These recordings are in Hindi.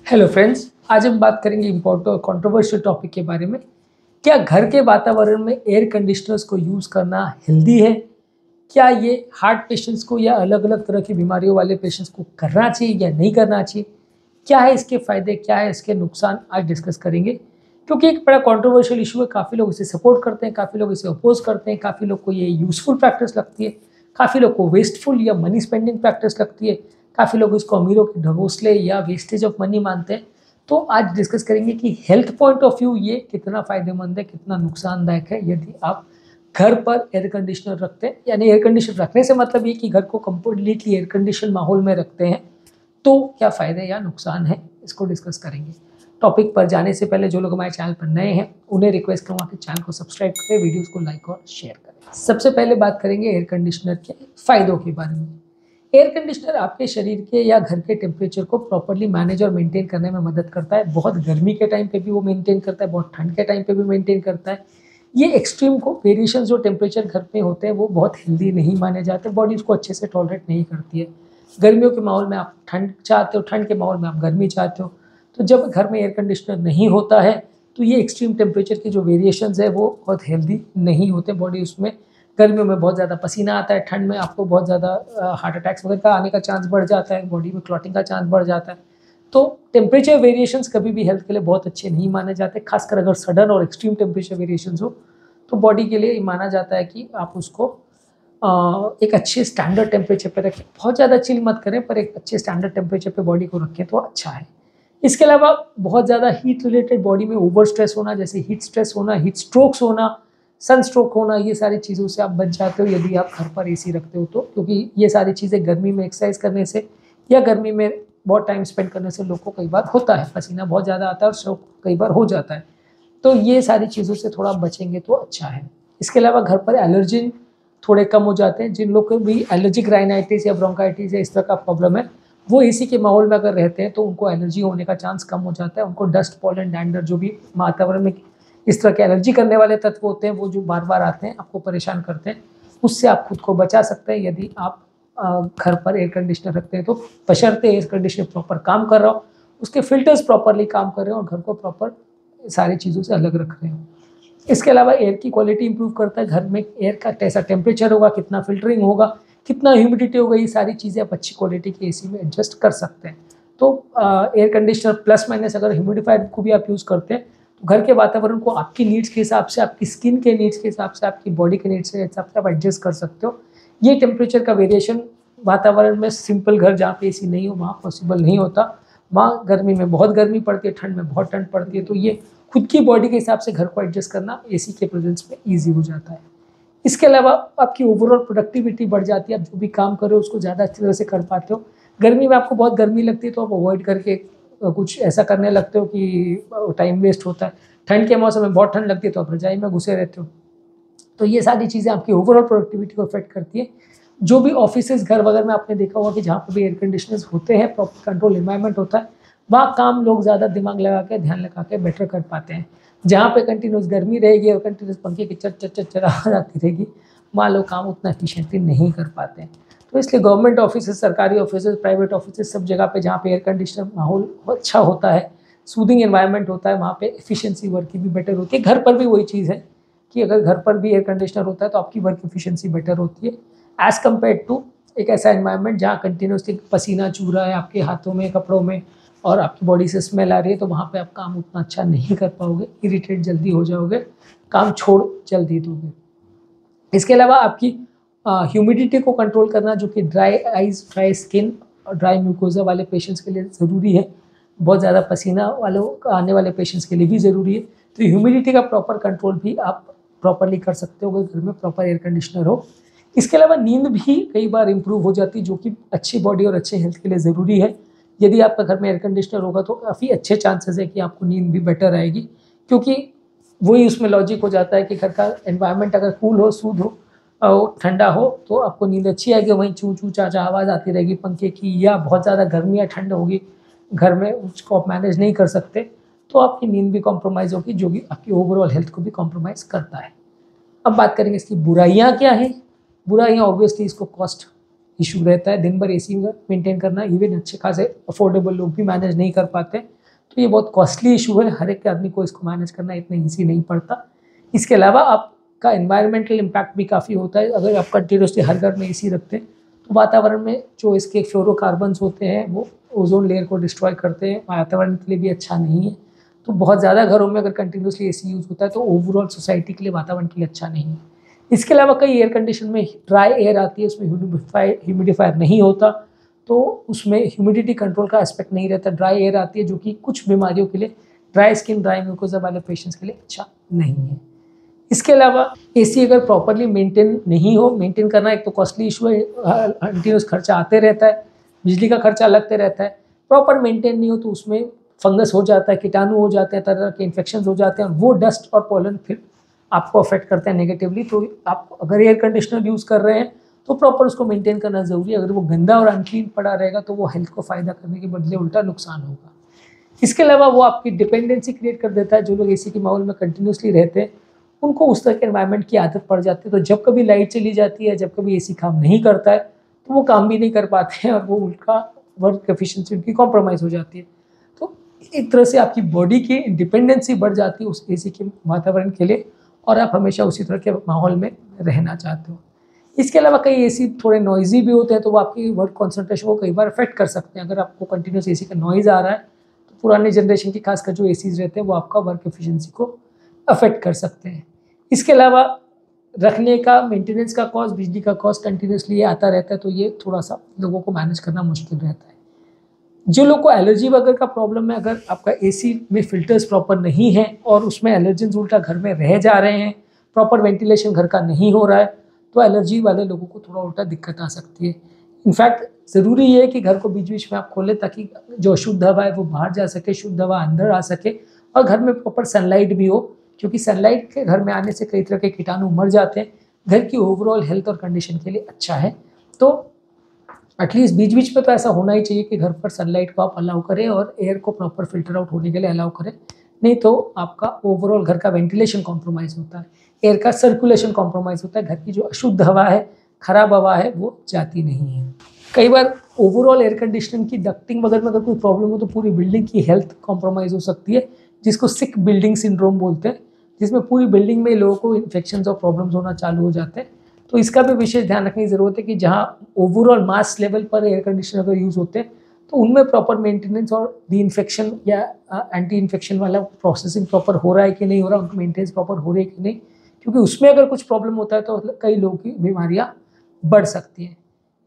हेलो फ्रेंड्स, आज हम बात करेंगे इम्पोर्टेंट और कंट्रोवर्शियल टॉपिक के बारे में। क्या घर के वातावरण में एयर कंडीशनर्स को यूज़ करना हेल्दी है? क्या ये हार्ट पेशेंट्स को या अलग अलग तरह की बीमारियों वाले पेशेंट्स को करना चाहिए या नहीं करना चाहिए? क्या है इसके फ़ायदे, क्या है इसके नुकसान, आज डिस्कस करेंगे। क्योंकि एक बड़ा कंट्रोवर्शियल इशू है, काफ़ी लोग इसे सपोर्ट करते हैं, काफ़ी लोग इसे अपोज करते हैं, काफ़ी लोग को ये यूज़फुल प्रैक्टिस लगती है, काफ़ी लोग को वेस्टफुल या मनी स्पेंडिंग प्रैक्टिस लगती है, काफ़ी लोग इसको अमीरों के ढकोसले या वेस्टेज ऑफ मनी मानते हैं। तो आज डिस्कस करेंगे कि हेल्थ पॉइंट ऑफ व्यू ये कितना फ़ायदेमंद है, कितना नुकसानदायक है यदि आप घर पर एयर कंडीशनर रखते हैं। यानी एयर कंडीशनर रखने से मतलब ये कि घर को कम्प्लीटली एयर कंडीशन माहौल में रखते हैं, तो क्या फ़ायदे या नुकसान है, इसको डिस्कस करेंगे। टॉपिक पर जाने से पहले जो लोग हमारे चैनल पर नए हैं उन्हें रिक्वेस्ट करूँगा कि चैनल को सब्सक्राइब करें, वीडियोज़ को लाइक और शेयर करें। सबसे पहले बात करेंगे एयर कंडीशनर के फ़ायदों के बारे में। एयर कंडीशनर आपके शरीर के या घर के टेम्परेचर को प्रॉपर्ली मैनेज और मेंटेन करने में मदद करता है। बहुत गर्मी के टाइम पे भी वो मेंटेन करता है, बहुत ठंड के टाइम पे भी मेंटेन करता है। ये एक्सट्रीम को वेरिएशन जो टेम्परेचर घर पे होते हैं वो बहुत हेल्दी नहीं माने जाते, बॉडी उसको अच्छे से टॉलरेट नहीं करती है। गर्मियों के माहौल में आप ठंड चाहते हो, ठंड के माहौल में आप गर्मी चाहते हो। तो जब घर में एयर कंडीशनर नहीं होता है तो ये एक्सट्रीम टेम्परेचर की जो वेरिएशंस है वो बहुत हेल्दी नहीं होते। बॉडी उसमें गर्मियों में बहुत ज़्यादा पसीना आता है, ठंड में आपको बहुत ज़्यादा हार्ट अटैक्स वगैरह का आने का चांस बढ़ जाता है, बॉडी में क्लॉटिंग का चांस बढ़ जाता है। तो टेम्परेचर वेरिएशंस कभी भी हेल्थ के लिए बहुत अच्छे नहीं माने जाते, खासकर अगर सडन और एक्सट्रीम टेम्परेचर वेरिएशंस हो तो बॉडी के लिए माना जाता है कि आप उसको एक अच्छे स्टैंडर्ड टेम्परेचर पे रखें। बहुत ज़्यादा चिल मत करें, पर एक अच्छे स्टैंडर्ड टेम्परेचर पे बॉडी को रखें तो अच्छा है। इसके अलावा बहुत ज़्यादा हीट रिलेटेड बॉडी में ओवर स्ट्रेस होना, जैसे हीट स्ट्रेस होना, हीट स्ट्रोक्स होना, सन स्ट्रोक होना, ये सारी चीज़ों से आप बच जाते हो यदि आप घर पर एसी रखते हो तो। क्योंकि ये सारी चीज़ें गर्मी में एक्सरसाइज करने से या गर्मी में बहुत टाइम स्पेंड करने से लोग को कई बार होता है, पसीना बहुत ज़्यादा आता है और स्ट्रोक कई बार हो जाता है। तो ये सारी चीज़ों से थोड़ा बचेंगे तो अच्छा है। इसके अलावा घर पर एलर्जी थोड़े कम हो जाते हैं। जिन लोग को भी एलर्जिक राइनाइटिस या ब्रोंकाइटिस या इस तरह का प्रॉब्लम है, वो एसी के माहौल में अगर रहते हैं तो उनको एलर्जी होने का चांस कम हो जाता है। उनको डस्ट, पॉलन, डैंडर, जो भी वातावरण में इस तरह के एलर्जी करने वाले तत्व होते हैं वो जो बार बार आते हैं आपको परेशान करते हैं, उससे आप खुद को बचा सकते हैं यदि आप घर पर एयर कंडीशनर रखते हैं तो। बशर्ते एयर कंडीशनर प्रॉपर काम कर रहा हो, उसके फिल्टर्स प्रॉपरली काम कर रहे हो और घर को प्रॉपर सारी चीज़ों से अलग रख रहे हो। इसके अलावा एयर की क्वालिटी इंप्रूव करता है। घर में एयर का कैसा टेम्परेचर होगा, कितना फिल्टरिंग होगा, कितना ह्यूमिडिटी होगा, ये सारी चीज़ें आप अच्छी क्वालिटी की एसी में एडजस्ट कर सकते हैं। तो एयर कंडीशनर प्लस माइनस अगर ह्यूमिडिफायर को भी आप यूज़ करते हैं तो घर के वातावरण को आपकी नीड्स के हिसाब से, आपकी स्किन के नीड्स के हिसाब से, आपकी बॉडी के नीड्स के हिसाब से आप एडजस्ट कर सकते हो। ये टेम्परेचर का वेरिएशन वातावरण में सिंपल घर जहाँ पे एसी नहीं हो वहाँ पॉसिबल नहीं होता। वहाँ गर्मी में बहुत गर्मी पड़ती है, ठंड में बहुत ठंड पड़ती है, तो ये खुद की बॉडी के हिसाब से घर को एडजस्ट करना एसी के प्रेजेंस में ईजी हो जाता है। इसके अलावा आपकी ओवरऑल प्रोडक्टिविटी बढ़ जाती है, आप जो भी काम कर रहे हो उसको ज़्यादा अच्छी तरह से कर पाते हो। गर्मी में आपको बहुत गर्मी लगती है तो आप अवॉइड करके कुछ ऐसा करने लगते हो कि टाइम वेस्ट होता है। ठंड के मौसम में बहुत ठंड लगती है तो आप रजाई में घुसे रहते हो। तो ये सारी चीज़ें आपकी ओवरऑल प्रोडक्टिविटी को अफेक्ट करती है। जो भी ऑफिसेज, घर वगैरह में आपने देखा होगा कि जहाँ पर भी एयर कंडीशनर्स होते हैं, प्रॉपर कंट्रोल एनवायरनमेंट होता है, वहाँ काम लोग ज़्यादा दिमाग लगा के, ध्यान लगा के बेटर कर पाते हैं। जहाँ पे कंटिन्यूस गर्मी रहेगी और कंटिन्यूस पंखे की चट चट चट चट आवाज़ आती रहेगी, वहाँ लोग काम उतना एफिशिएंटली नहीं कर पाते हैं। तो इसलिए गवर्नमेंट ऑफिसेज, सरकारी ऑफिसेज, प्राइवेट ऑफिसेज, सब जगह पे जहाँ पे एयर कंडीशनर माहौल अच्छा होता है, सूदिंग एनवायरनमेंट होता है, वहाँ पे एफिशिएंसी वर्क की भी बेटर होती है। घर पर भी वही चीज़ है कि अगर घर पर भी एयर कंडीशनर होता है तो आपकी वर्क एफिशिएंसी बेटर होती है एज़ कम्पेयर टू एक ऐसा एनवायरनमेंट जहाँ कंटिन्यूसली पसीना चू रहा है आपके हाथों में, कपड़ों में, और आपकी बॉडी से स्मेल आ रही है, तो वहाँ पे आप काम उतना अच्छा नहीं कर पाओगे, इरिटेट जल्दी हो जाओगे, काम छोड़ जल्दी दोगे। इसके अलावा आपकी ह्यूमिडिटी को कंट्रोल करना, जो कि ड्राई आइज़, ड्राई स्किन और ड्राई म्यूकोजा वाले पेशेंट्स के लिए ज़रूरी है, बहुत ज़्यादा पसीना वालों आने वाले पेशेंट्स के लिए भी ज़रूरी है। तो ह्यूमिडिटी का प्रॉपर कंट्रोल भी आप प्रॉपरली कर सकते हो अगर घर में प्रॉपर एयर कंडीशनर हो। इसके अलावा नींद भी कई बार इम्प्रूव हो जाती है, जो कि अच्छी बॉडी और अच्छे हेल्थ के लिए ज़रूरी है। यदि आपका घर में एयर कंडीशनर होगा तो काफ़ी अच्छे चांसेस है कि आपको नींद भी बेटर आएगी, क्योंकि वही उसमें लॉजिक हो जाता है कि घर का एनवायरनमेंट अगर कूल हो, सूद हो और ठंडा हो तो आपको नींद अच्छी आएगी। वहीं चू चू चा चा आवाज़ आती रहेगी पंखे की, या बहुत ज़्यादा गर्मी या ठंड होगी घर में, उसको आप मैनेज नहीं कर सकते, तो आपकी नींद भी कॉम्प्रोमाइज़ होगी, जो कि आपकी ओवरऑल हेल्थ को भी कॉम्प्रोमाइज़ करता है। अब बात करेंगे इसकी बुराइयाँ क्या हैं। बुराइयाँ ऑब्वियसली इसको कॉस्ट इशू रहता है, दिन भर एसी में मेंटेन करना इवन अच्छे खासे अफोर्डेबल लोग भी मैनेज नहीं कर पाते। तो ये बहुत कॉस्टली इशू है, हर एक आदमी को इसको मैनेज करना इतना ईजी नहीं पड़ता। इसके अलावा आपका एनवायरमेंटल इम्पैक्ट भी काफ़ी होता है। अगर आप कंटिन्यूसली हर घर में एसी रखते हैं तो वातावरण में जो इसके फ्लोरोकार्बन्स होते हैं वो ओजोन लेयर को डिस्ट्रॉय करते हैं, वातावरण के लिए भी अच्छा नहीं है। तो बहुत ज़्यादा घरों में अगर कंटिन्यूसली एसी यूज़ होता है तो ओवरऑल सोसाइटी के लिए, वातावरण के लिए अच्छा नहीं है। इसके अलावा कई एयर कंडीशन में ड्राई एयर आती है, उसमें ह्यूमिडिफायर नहीं होता, तो उसमें ह्यूमिडिटी कंट्रोल का एस्पेक्ट नहीं रहता। ड्राई एयर आती है जो कि कुछ बीमारियों के लिए, ड्राई स्किन, ड्राई म्यूकोसा वाले पेशेंट्स के लिए अच्छा नहीं है। इसके अलावा एसी अगर प्रॉपरली मेंटेन नहीं हो, मेंटेन करना एक तो कॉस्टली इशू है, कंटिन्यूस खर्चा आते रहता है, बिजली का खर्चा लगते रहता है। प्रॉपर मेंटेन नहीं हो तो उसमें फंगस हो जाता है, कीटाणु हो जाते हैं, तरह तरह के इन्फेक्शन हो जाते हैं, वो डस्ट और पॉलन फिर आपको अफेक्ट करते हैं नेगेटिवली। तो आप अगर एयर कंडीशनर यूज़ कर रहे हैं तो प्रॉपर उसको मेंटेन करना ज़रूरी है। अगर वो गंदा और अनक्लीन पड़ा रहेगा तो वो हेल्थ को फ़ायदा करने के बदले उल्टा नुकसान होगा। इसके अलावा वो आपकी डिपेंडेंसी क्रिएट कर देता है। जो लोग एसी के माहौल में कंटिन्यूसली रहते हैं उनको उस तरह के एनवायरनमेंट की आदत पड़ जाती है, तो जब कभी लाइट चली जाती है, जब कभी एसी काम नहीं करता है तो वो काम भी नहीं कर पाते हैं और वो उनका वर्क एफिशिएंसी उनकी कॉम्प्रोमाइज़ हो जाती है। तो एक तरह से आपकी बॉडी की डिपेंडेंसी बढ़ जाती है उस एसी के वातावरण के लिए और आप हमेशा उसी तरह के माहौल में रहना चाहते हो। इसके अलावा कई एसी थोड़े नॉइज़ी भी होते हैं तो वो आपकी वर्क कॉन्सेंट्रेशन को कई बार अफेक्ट कर सकते हैं। अगर आपको कंटिन्यूस एसी का नॉइज़ आ रहा है तो पुराने जनरेशन की खासकर जो एसीज रहते हैं वो आपका वर्क एफिशिएंसी को अफेक्ट कर सकते हैं। इसके अलावा रखने का, मेंटेनेंस का कॉस्ट, बिजली का कॉस्ट कंटिन्यूसली आता रहता है, तो ये थोड़ा सा लोगों को मैनेज करना मुश्किल रहता है। जो लोग को एलर्जी वगैरह का प्रॉब्लम है, अगर आपका एसी में फिल्टर्स प्रॉपर नहीं है और उसमें एलर्जेंस उल्टा घर में रह जा रहे हैं, प्रॉपर वेंटिलेशन घर का नहीं हो रहा है, तो एलर्जी वाले लोगों को थोड़ा उल्टा दिक्कत आ सकती है। इनफैक्ट ज़रूरी ये है कि घर को बीच बीच में आप खोलें ताकि जो अशुद्ध हवा है वो बाहर जा सके, शुद्ध हवा अंदर आ सके और घर में प्रॉपर सनलाइट भी हो, क्योंकि सनलाइट के घर में आने से कई तरह के कीटाणु मर जाते हैं। घर की ओवरऑल हेल्थ और कंडीशन के लिए अच्छा है। तो एटलीस्ट बीच बीच में तो ऐसा होना ही चाहिए कि घर पर सनलाइट को आप अलाउ करें और एयर को प्रॉपर फिल्टर आउट होने के लिए अलाउ करें, नहीं तो आपका ओवरऑल घर का वेंटिलेशन कॉम्प्रोमाइज़ होता है, एयर का सर्कुलेशन कॉम्प्रोमाइज़ होता है, घर की जो अशुद्ध हवा है, खराब हवा है वो जाती नहीं है। कई बार ओवरऑल एयर कंडीशनिंग की डक्टिंग वगैरह में अगर कोई प्रॉब्लम हो तो पूरी बिल्डिंग की हेल्थ कॉम्प्रोमाइज़ हो सकती है, जिसको सिक बिल्डिंग सिंड्रोम बोलते हैं, जिसमें पूरी बिल्डिंग में लोगों को इन्फेक्शंस और प्रॉब्लम्स होना चालू हो जाते हैं। तो इसका भी विशेष ध्यान रखने की ज़रूरत है कि जहाँ ओवरऑल मास लेवल पर एयर कंडीशनर अगर यूज़ होते हैं तो उनमें प्रॉपर मेंटेनेंस और डी इन्फेक्शन या एंटी इन्फेक्शन वाला प्रोसेसिंग प्रॉपर हो रहा है कि नहीं हो रहा, उनकी मेंटेनेंस प्रॉपर हो रही है कि नहीं, क्योंकि उसमें अगर कुछ प्रॉब्लम होता है तो कई लोगों की बीमारियाँ बढ़ सकती हैं।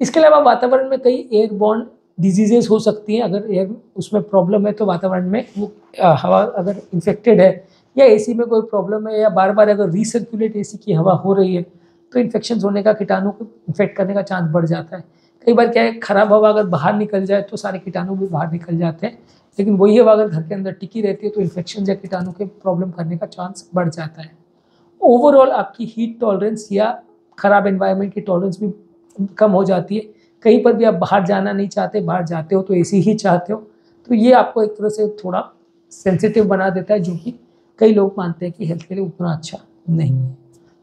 इसके अलावा वातावरण में कई एयरबॉर्न डिजीजेस हो सकती हैं। अगर एयर उसमें प्रॉब्लम है तो वातावरण में वो हवा अगर इन्फेक्टेड है या एसी में कोई प्रॉब्लम है या बार बार अगर रीसर्कुलेट एसी की हवा हो रही है तो इन्फेक्शन होने का, कीटाणु को इन्फेक्ट करने का चांस बढ़ जाता है। कई बार क्या है, खराब हवा अगर बाहर निकल जाए तो सारे कीटाणु भी बाहर निकल जाते हैं, लेकिन वही हवा अगर घर के अंदर टिकी रहती है तो इन्फेक्शन या कीटाणु के प्रॉब्लम करने का चांस बढ़ जाता है। ओवरऑल आपकी हीट टॉलरेंस या खराब एनवायरनमेंट की टॉलरेंस भी कम हो जाती है। कहीं पर भी आप बाहर जाना नहीं चाहते, बाहर जाते हो तो एसी ही चाहते हो, तो ये आपको एक तरह से थोड़ा सेंसिटिव बना देता है, जो कि कई लोग मानते हैं कि हेल्थ के लिए उतना अच्छा नहीं है।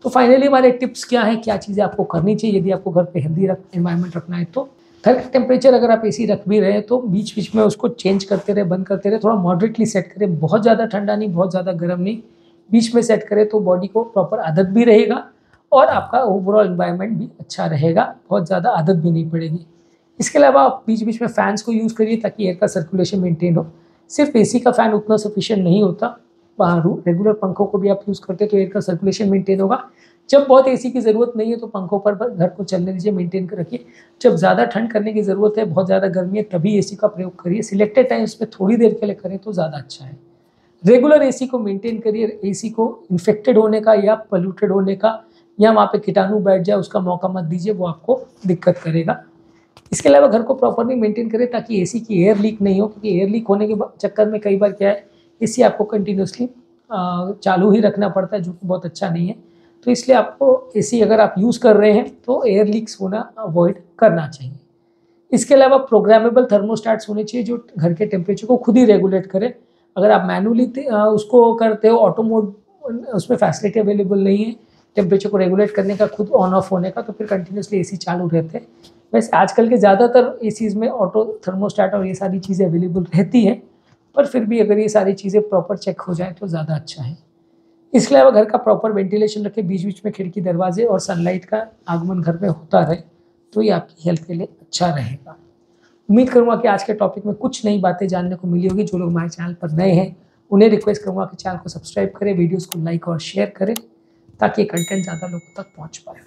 तो फाइनली हमारे टिप्स क्या हैं, क्या चीज़ें आपको करनी चाहिए यदि आपको घर पे हेल्दी एनवायरनमेंट रखना है। तो घर का टेम्परेचर अगर आप एसी रख भी रहे हैं तो बीच बीच में उसको चेंज करते रहे, बंद करते रहे, थोड़ा मॉडरेटली सेट करें, बहुत ज़्यादा ठंडा नहीं, बहुत ज़्यादा गर्म नहीं, बीच में सेट करें तो बॉडी को प्रॉपर आदत भी रहेगा और आपका ओवरऑल एनवायरनमेंट भी अच्छा रहेगा, बहुत ज़्यादा आदत भी नहीं पड़ेगी। इसके अलावा आप बीच बीच में फ़ैन्स को यूज़ करिए ताकि एयर का सर्कुलेशन मेंटेन हो। सिर्फ एसी का फ़ैन उतना सफिशिएंट नहीं होता, रेगुलर पंखों को भी आप यूज़ करते हैं तो एयर का सर्कुलेशन मेंटेन होगा। जब बहुत एसी की ज़रूरत नहीं है तो पंखों पर घर को चलने दीजिए, मेंटेन कर रखिए। जब ज़्यादा ठंड करने की ज़रूरत है, बहुत ज़्यादा गर्मी है, तभी एसी का प्रयोग करिए। सिलेक्टेड टाइम्स में थोड़ी देर के लिए करें तो ज़्यादा अच्छा है। रेगुलर एसी को मेंटेन करिए। एसी को इन्फेक्टेड होने का या पोल्यूटेड होने का या वहाँ पे कीटाणु बैठ जाए उसका मौका मत दीजिए, वो आपको दिक्कत करेगा। इसके अलावा घर को प्रॉपरली मेंटेन करें ताकि एसी की एयर लीक नहीं हो, क्योंकि एयर लीक होने के चक्कर में कई बार क्या है, एसी आपको कंटिन्यूसली चालू ही रखना पड़ता है, जो कि बहुत अच्छा नहीं है। तो इसलिए आपको एसी अगर आप यूज़ कर रहे हैं तो एयर लीक्स होना अवॉइड करना चाहिए। इसके अलावा प्रोग्रामेबल थर्मोस्टैट्स होने चाहिए जो घर के टेम्परेचर को खुद ही रेगुलेट करें। अगर आप मैनुअली उसको करते हो, ऑटो मोड उसमें फैसिलिटी अवेलेबल नहीं है टेम्परेचर को रेगुलेट करने का, खुद ऑन ऑफ होने का, तो फिर कंटिन्यूसली एसी चालू रहते हैं। वैसे आजकल के ज़्यादातर एसीज़ में ऑटो थर्मोस्टैट और ये सारी चीज़ें अवेलेबल रहती हैं, पर फिर भी अगर ये सारी चीज़ें प्रॉपर चेक हो जाए तो ज़्यादा अच्छा है। इसके अलावा घर का प्रॉपर वेंटिलेशन रखें, बीच बीच में खिड़की दरवाजे और सनलाइट का आगमन घर में होता रहे, तो ये आपकी हेल्थ के लिए अच्छा रहेगा। उम्मीद करूँगा कि आज के टॉपिक में कुछ नई बातें जानने को मिली होगी। जो लोग हमारे चैनल पर नए हैं उन्हें रिक्वेस्ट करूँगा कि चैनल को सब्सक्राइब करें, वीडियोज़ को लाइक और शेयर करें, ताकि ये कंटेंट ज़्यादा लोगों तक पहुँच पाए।